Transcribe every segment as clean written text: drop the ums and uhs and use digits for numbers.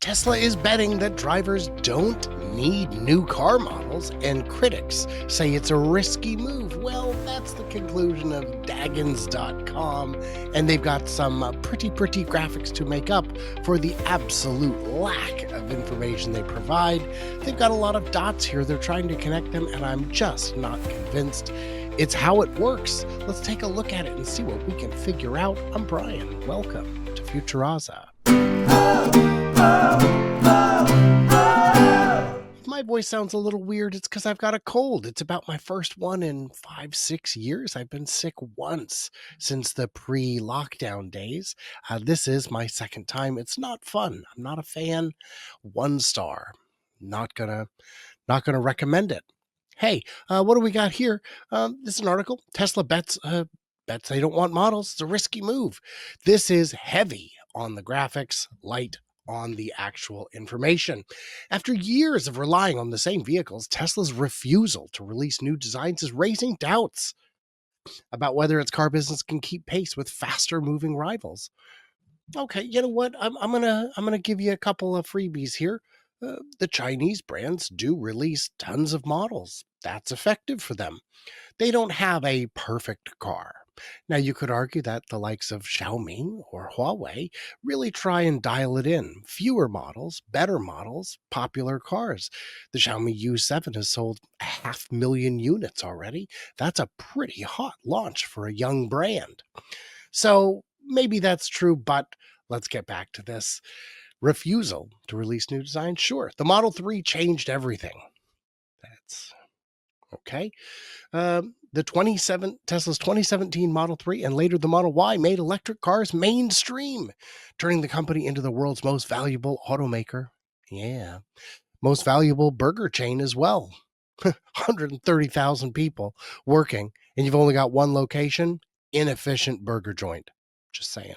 Tesla is betting that drivers don't need new car models, and critics say it's a risky move. Well, that's the conclusion of Daggins.com, and they've got some pretty graphics to make up for the absolute lack of information they provide. They've got a lot of dots here. They're trying to connect them, and I'm just not convinced it's how it works. Let's take a look at it and see what we can figure out. I'm Brian. Welcome to Futuraza. If my voice sounds a little weird, it's because I've got a cold. It's about my first one in 5-6 years. I've been sick once since the pre-lockdown days. This is my second time. It's not fun. I'm not a fan. 1 star. Not gonna recommend it. Hey, what do we got here? This is an article. Tesla bets they don't want models. It's a risky move. This is heavy on the graphics, light on the actual information. After years of relying on the same vehicles, Tesla's refusal to release new designs is raising doubts about whether its car business can keep pace with faster moving rivals. Okay, you know what? I'm gonna give you a couple of freebies here. The Chinese brands do release tons of models. That's effective for them. They don't have a perfect car. Now, you could argue that the likes of Xiaomi or Huawei really try and dial it in. Fewer models, better models, popular cars. The Xiaomi U7 has sold 500,000 units already. That's a pretty hot launch for a young brand. So maybe that's true, but let's get back to this. Refusal to release new designs? Sure. The Model 3 changed everything. That's okay. Tesla's 2017 Model 3 and later the Model Y made electric cars mainstream, turning the company into the world's most valuable automaker. Yeah. Most valuable burger chain as well. 130,000 people working, and you've only got one location? Inefficient burger joint. Just saying.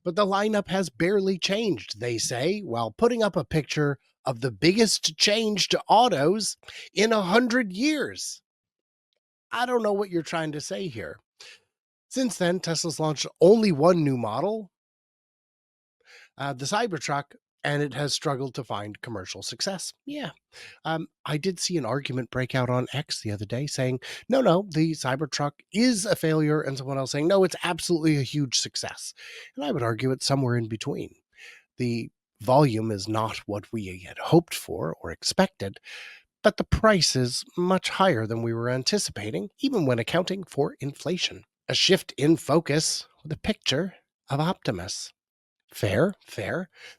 But the lineup has barely changed, they say, while putting up a picture of the biggest change to autos in 100 years. I don't know what you're trying to say here. Since then, Tesla's launched only one new model, the Cybertruck, and it has struggled to find commercial success. Yeah. I did see an argument break out on X the other day saying, no, the Cybertruck is a failure, and someone else saying, no, it's absolutely a huge success. And I would argue it's somewhere in between. The volume is not what we had hoped for or expected, but the price is much higher than we were anticipating, even when accounting for inflation. A shift in focus with a picture of Optimus. Fair.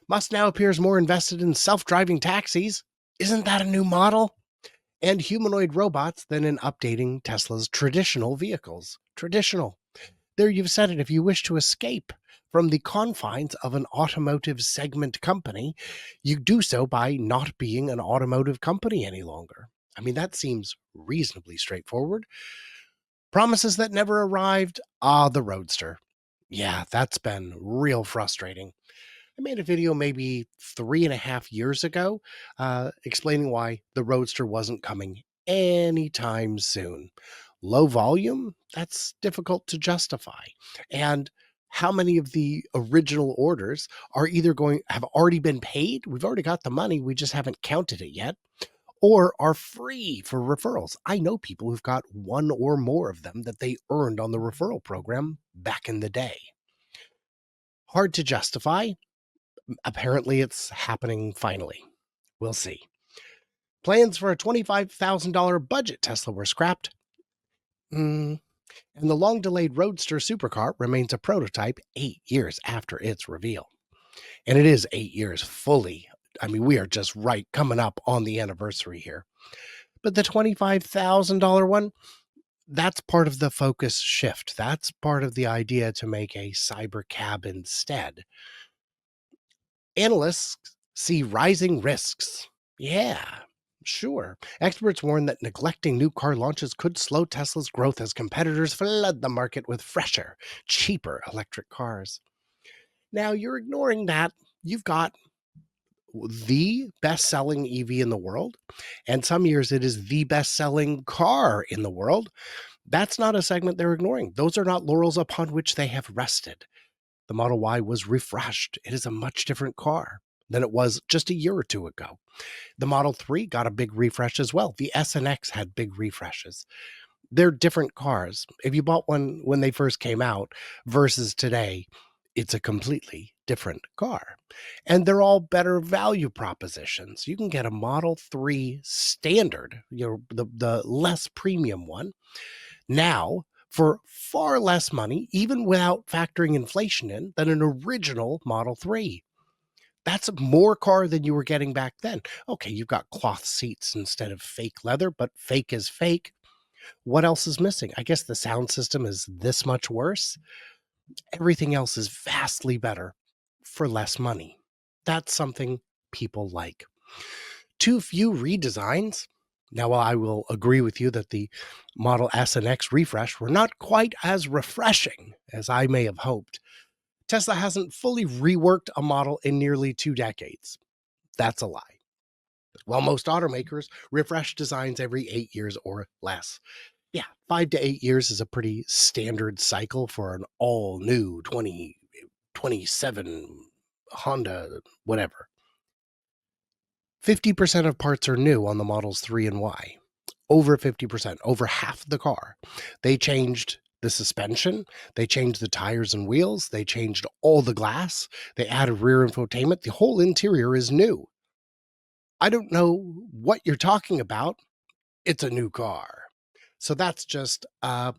Musk now appears more invested in self-driving taxis. Isn't that a new model? And humanoid robots than in updating Tesla's traditional vehicles. Traditional. There you've said it. If you wish to escape from the confines of an automotive segment company, you do so by not being an automotive company any longer. I mean, that seems reasonably straightforward. Promises that never arrived. The Roadster. Yeah, that's been real frustrating. I made a video maybe 3.5 years ago explaining why the Roadster wasn't coming anytime soon. Low volume, that's difficult to justify. And how many of the original orders have already been paid? We've already got the money, we just haven't counted it yet. Or are free for referrals. I know people who've got one or more of them that they earned on the referral program back in the day. Hard to justify. Apparently it's happening finally. We'll see. Plans for a $25,000 budget Tesla were scrapped. And the long-delayed Roadster supercar remains a prototype 8 years after its reveal. And it is 8 years fully. I mean, we are just coming up on the anniversary here. But the $25,000 one, that's part of the focus shift. That's part of the idea to make a cyber cab instead. Analysts see rising risks. Yeah, sure. Experts warn that neglecting new car launches could slow Tesla's growth as competitors flood the market with fresher, cheaper electric cars. Now, you're ignoring that. You've got the best-selling EV in the world, and some years it is the best-selling car in the world. That's not a segment they're ignoring. Those are not laurels upon which they have rested. The Model Y was refreshed. It is a much different car. than it was just a year or two ago. The Model 3 got a big refresh as well. The S and X had big refreshes. They're different cars. If you bought one when they first came out versus today, it's a completely different car. And they're all better value propositions. You can get a Model 3 standard, the less premium one, now for far less money, even without factoring inflation in, than an original Model 3. That's more car than you were getting back then. Okay, you've got cloth seats instead of fake leather, but fake is fake. What else is missing? I guess the sound system is this much worse. Everything else is vastly better for less money. That's something people like. Too few redesigns. Now, while I will agree with you that the Model S and X refresh were not quite as refreshing as I may have hoped, Tesla hasn't fully reworked a model in nearly 2 decades. That's a lie. While most automakers refresh designs every 8 years or less. Yeah, 5 to 8 years is a pretty standard cycle for an all new 2027 Honda, whatever. 50% of parts are new on the Models 3 and Y. Over 50%, over half the car. They changed the suspension, they changed the tires and wheels, they changed all the glass, they added rear infotainment. The whole interior is new. I don't know what you're talking about. It's a new car. So that's just a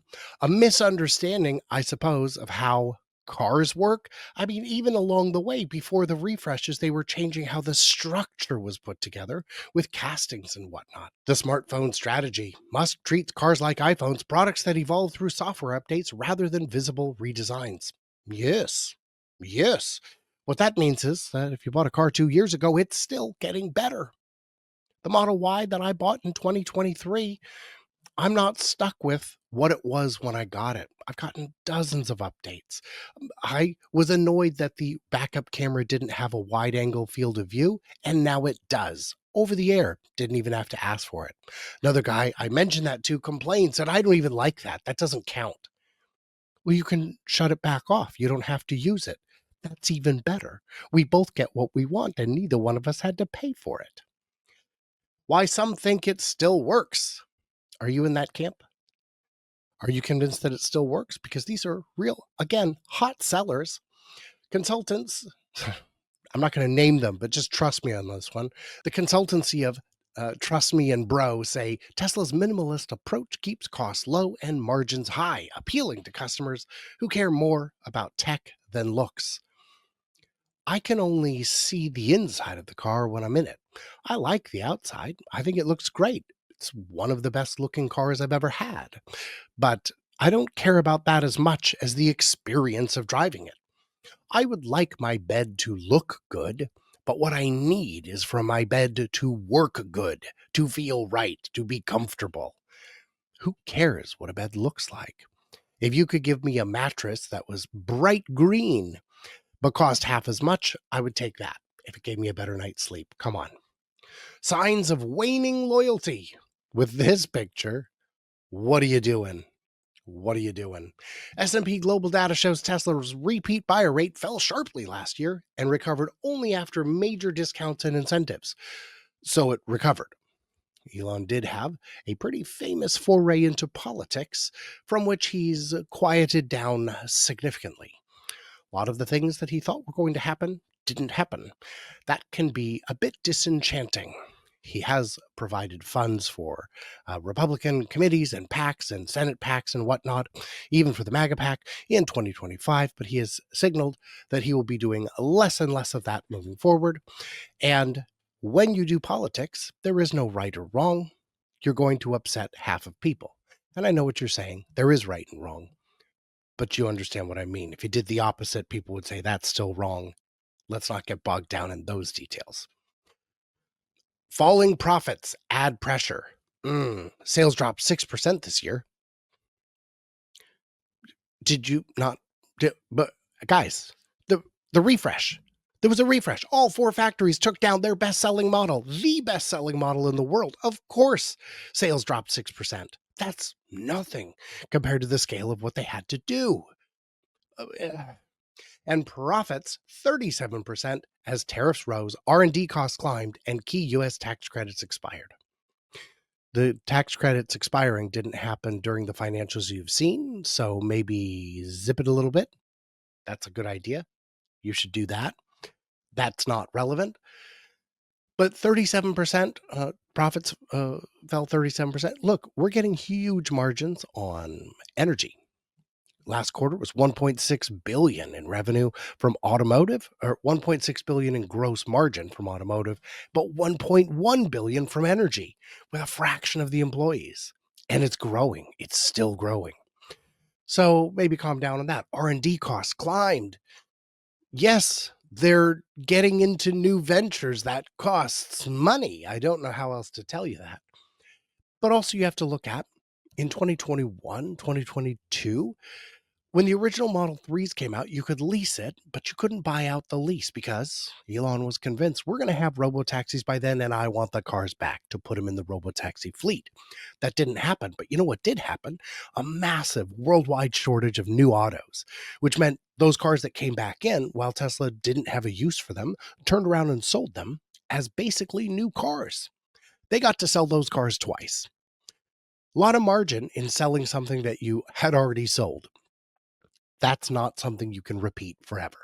misunderstanding, I suppose, of how cars work. I mean, even along the way, before the refreshes, they were changing how the structure was put together with castings and whatnot. The smartphone strategy must treat cars like iPhones, products that evolve through software updates rather than visible redesigns. Yes, yes. What that means is that if you bought a car 2 years ago, it's still getting better. The Model Y that I bought in 2023, I'm not stuck with what it was when I got it. I've gotten dozens of updates. I was annoyed that the backup camera didn't have a wide angle field of view, and now it does. Over the air, didn't even have to ask for it. Another guy I mentioned that to complains that I don't even like that. That doesn't count. Well, you can shut it back off. You don't have to use it. That's even better. We both get what we want, and neither one of us had to pay for it. Why some think it still works. Are you in that camp? Are you convinced that it still works? Because these are real, again, hot sellers. Consultants, I'm not going to name them, but just trust me on this one. The consultancy of Trust Me and Bro say Tesla's minimalist approach keeps costs low and margins high, appealing to customers who care more about tech than looks. I can only see the inside of the car when I'm in it. I like the outside. I think it looks great. It's one of the best looking cars I've ever had. But I don't care about that as much as the experience of driving it. I would like my bed to look good, but what I need is for my bed to work good, to feel right, to be comfortable. Who cares what a bed looks like? If you could give me a mattress that was bright green but cost half as much, I would take that if it gave me a better night's sleep. Come on. Signs of waning loyalty. With this picture, what are you doing? What are you doing? S&P Global data shows Tesla's repeat buyer rate fell sharply last year and recovered only after major discounts and incentives. So it recovered. Elon did have a pretty famous foray into politics, from which he's quieted down significantly. A lot of the things that he thought were going to happen didn't happen. That can be a bit disenchanting. He has provided funds for Republican committees and PACs and Senate PACs and whatnot, even for the MAGA PAC in 2025, but he has signaled that he will be doing less and less of that moving forward. And when you do politics, there is no right or wrong. You're going to upset half of people. And I know what you're saying. There is right and wrong. But you understand what I mean. If you did the opposite, people would say that's still wrong. Let's not get bogged down in those details. Falling profits add pressure. Sales dropped 6% this year. Did you not? But guys, the refresh. There was a refresh. All 4 factories took down their best-selling model, the best-selling model in the world. Of course, sales dropped 6%. That's nothing compared to the scale of what they had to do. and profits 37% as tariffs rose, R&D costs climbed, and key US tax credits expired. The tax credits expiring didn't happen during the financials you've seen, so maybe zip it a little bit. That's a good idea. You should do that. That's not relevant. But 37% profits fell 37%. Look, we're getting huge margins on energy. Last quarter was 1.6 billion in revenue from automotive, or 1.6 billion in gross margin from automotive, but 1.1 billion from energy, with a fraction of the employees. And it's growing. It's still growing. So maybe calm down on that. R&D costs climbed. Yes, they're getting into new ventures that costs money. I don't know how else to tell you that. But also you have to look at in 2021, 2022, when the original Model 3s came out, you could lease it, but you couldn't buy out the lease because Elon was convinced we're going to have robotaxis by then, and I want the cars back to put them in the robotaxi fleet. That didn't happen, but you know what did happen? A massive worldwide shortage of new autos, which meant those cars that came back in, while Tesla didn't have a use for them, turned around and sold them as basically new cars. They got to sell those cars twice. A lot of margin in selling something that you had already sold. That's not something you can repeat forever.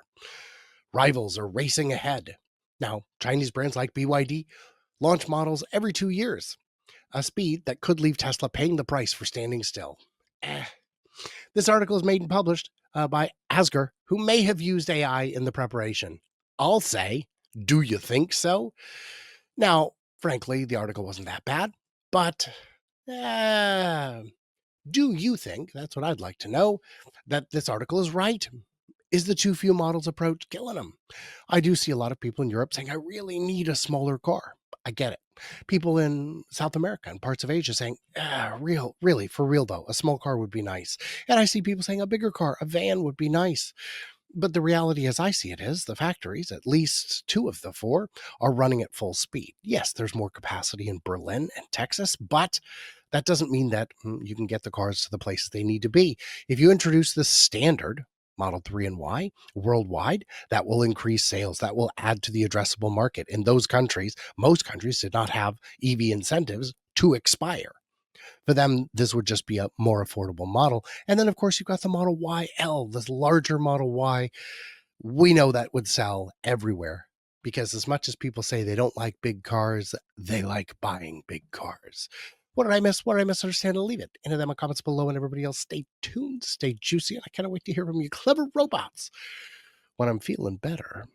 Rivals are racing ahead. Now, Chinese brands like BYD launch models every 2 years, a speed that could leave Tesla paying the price for standing still. This article is made and published by Asger, who may have used AI in the preparation. I'll say, do you think so? Now, frankly, the article wasn't that bad, but do you think, that's what I'd like to know, that this article is right? Is the too few models approach killing them? I do see a lot of people in Europe saying, I really need a smaller car. I get it. People in South America and parts of Asia saying, really, for real though, a small car would be nice. And I see people saying a bigger car, a van would be nice. But the reality as I see it is the factories, at least 2 of the 4, are running at full speed. Yes, there's more capacity in Berlin and Texas, but that doesn't mean that you can get the cars to the places they need to be. If you introduce the standard Model 3 and Y worldwide, that will increase sales. That will add to the addressable market. In those countries, most countries did not have EV incentives to expire. For them, this would just be a more affordable model. And then, of course, you've got the Model YL, this larger Model Y. We know that would sell everywhere because as much as people say they don't like big cars, they like buying big cars. What did I miss? What did I misunderstand? I'll leave it into them comments below, and everybody else, stay tuned, stay juicy, and I cannot wait to hear from you clever robots when I'm feeling better.